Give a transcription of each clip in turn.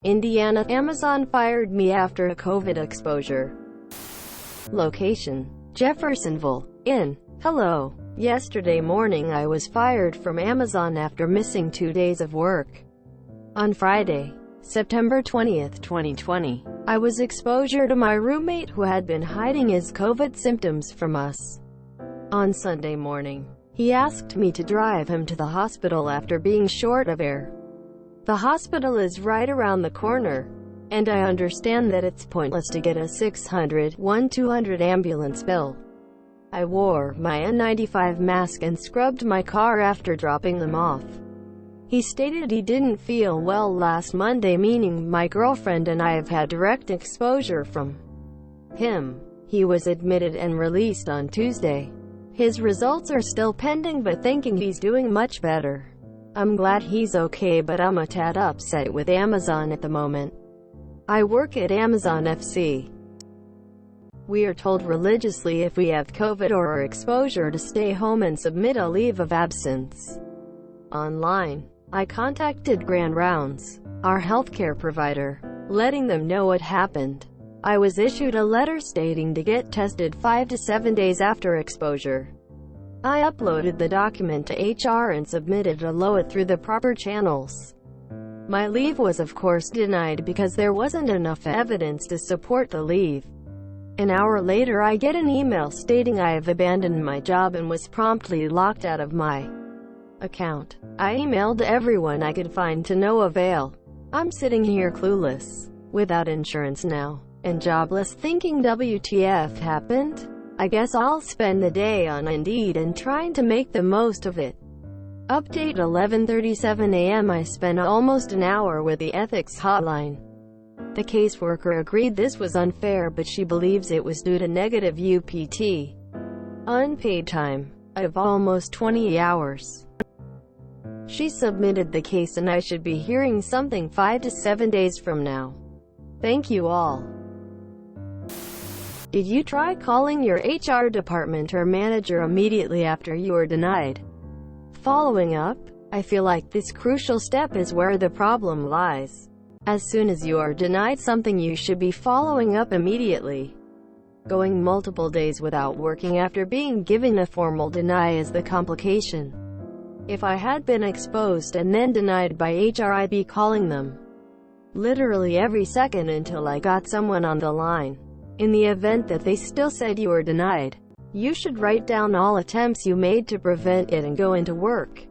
Indiana, Amazon fired me after a COVID exposure. Location: Jeffersonville, in. Hello. Yesterday morning I was fired from Amazon after missing 2 days of work. On Friday, September 20th, 2020, I was exposure to my roommate who had been hiding his COVID symptoms from us. On Sunday morning, he asked me to drive him to the hospital after being short of air. The hospital is right around the corner, and I understand that it's pointless to get a 600-1-200 ambulance bill. I wore my N95 mask and scrubbed my car after dropping them off. He stated he didn't feel well last Monday, meaning my girlfriend and I have had direct exposure from him. He was admitted and released on Tuesday. His results are still pending, but thinking he's doing much better. I'm glad he's okay, but I'm a tad upset with Amazon at the moment. I work at Amazon FC. We are told religiously if we have COVID or are exposure to stay home and submit a leave of absence online. I contacted Grand Rounds, our healthcare provider, letting them know what happened. I was issued a letter stating to get tested 5 to 7 days after exposure. I uploaded the document to HR and submitted a LOA through the proper channels. My leave was of course denied because there wasn't enough evidence to support the leave. An hour later I get an email stating I have abandoned my job and was promptly locked out of my account. I emailed everyone I could find to no avail. I'm sitting here clueless, without insurance now, and jobless, thinking WTF happened? I guess I'll spend the day on Indeed and trying to make the most of it. Update: 11:37 a.m. I spent almost an hour with the ethics hotline. The caseworker agreed this was unfair, but she believes it was due to negative UPT, unpaid time, of almost 20 hours. She submitted the case and I should be hearing something 5 to 7 days from now. Thank you all. Did you try calling your HR department or manager immediately after you were denied? Following up? I feel like this crucial step is where the problem lies. As soon as you are denied something, you should be following up immediately. Going multiple days without working after being given a formal deny is the complication. If I had been exposed and then denied by HR, I'd be calling them literally every second until I got someone on the line. In the event that they still said you were denied, you should write down all attempts you made to prevent it and go into work.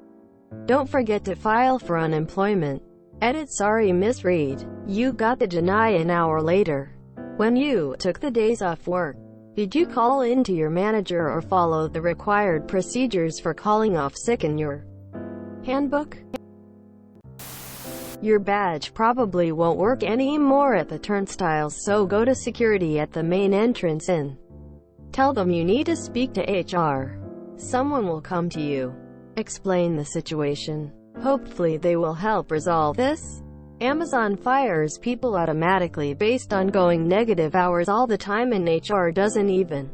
Don't forget to file for unemployment. Edit: sorry misread. You got the deny an hour later. When you took the days off work, did you call in to your manager or follow the required procedures for calling off sick in your handbook? Your badge probably won't work anymore at the turnstiles, so go to security at the main entrance and tell them you need to speak to HR. Someone will come to you. Explain the situation. Hopefully they will help resolve this. Amazon fires people automatically based on going negative hours all the time, and HR doesn't even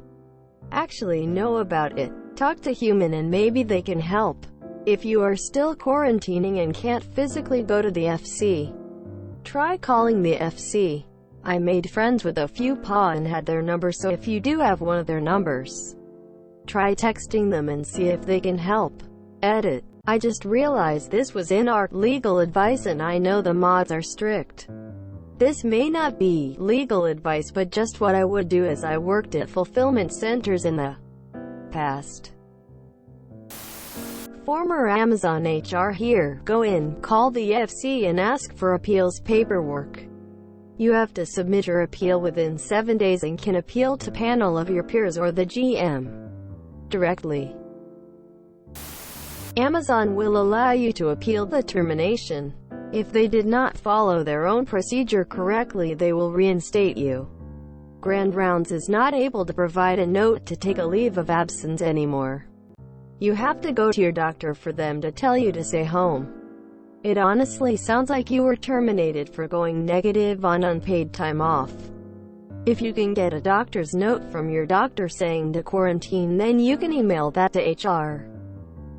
actually know about it. Talk to human and maybe they can help. If you are still quarantining and can't physically go to the FC, try calling the FC. I made friends with a few PA and had their number, so if you do have one of their numbers, try texting them and see if they can help. Edit: I just realized this was in our legal advice and I know the mods are strict. This may not be legal advice, but just what I would do as I worked at fulfillment centers in the past. Former Amazon HR here. Go in, call the FC and ask for appeals paperwork. You have to submit your appeal within 7 days and can appeal to panel of your peers or the GM directly. Amazon will allow you to appeal the termination. If they did not follow their own procedure correctly, they will reinstate you. Grand Rounds is not able to provide a note to take a leave of absence anymore. You have to go to your doctor for them to tell you to stay home. It honestly sounds like you were terminated for going negative on unpaid time off. If you can get a doctor's note from your doctor saying to quarantine, then you can email that to HR,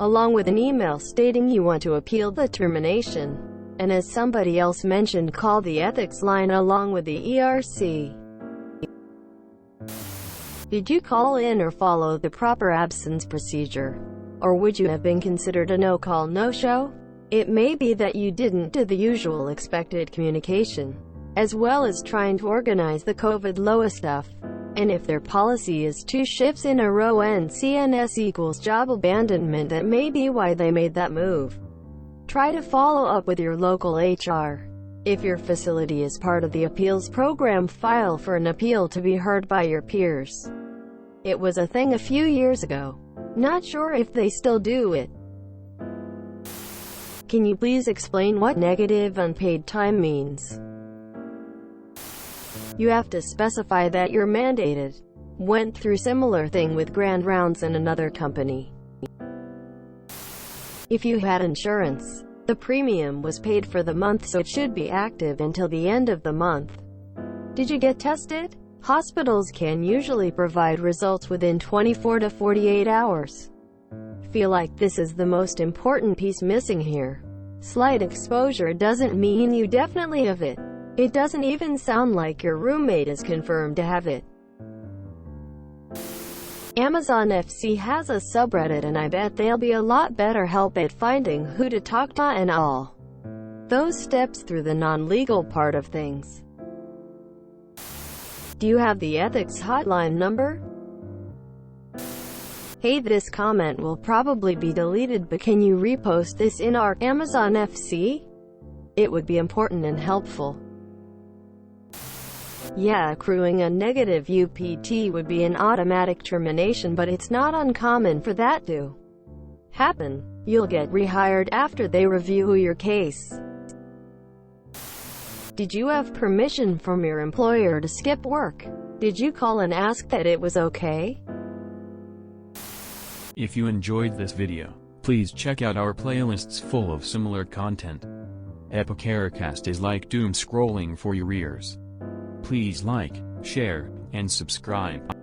along with an email stating you want to appeal the termination. And as somebody else mentioned, call the ethics line along with the ERC. Did you call in or follow the proper absence procedure? Or would you have been considered a no-call, no-show? It may be that you didn't do the usual expected communication, as well as trying to organize the COVID LOA stuff. And if their policy is 2 shifts in a row and CNS equals job abandonment, that may be why they made that move. Try to follow up with your local HR. If your facility is part of the appeals program, file for an appeal to be heard by your peers. It was a thing a few years ago. Not sure if they still do it. Can you please explain what negative unpaid time means? You have to specify that you're mandated. Went through similar thing with grand rounds in another company. If you had insurance, the premium was paid for the month, so it should be active until the end of the month. Did you get tested? Hospitals can usually provide results within 24 to 48 hours. Feel like this is the most important piece missing here. Slight exposure doesn't mean you definitely have it. It doesn't even sound like your roommate is confirmed to have it. Amazon FC has a subreddit, and I bet they'll be a lot better help at finding who to talk to and all those steps through the non-legal part of things. Do you have the ethics hotline number? Hey, this comment will probably be deleted, but can you repost this in our Amazon FC? It would be important and helpful. Yeah, accruing a negative UPT would be an automatic termination, but it's not uncommon for that to happen. You'll get rehired after they review your case. Did you have permission from your employer to skip work? Did you call and ask that it was okay? If you enjoyed this video, please check out our playlists full of similar content. Epicaricast is like doom scrolling for your ears. Please like, share, and subscribe.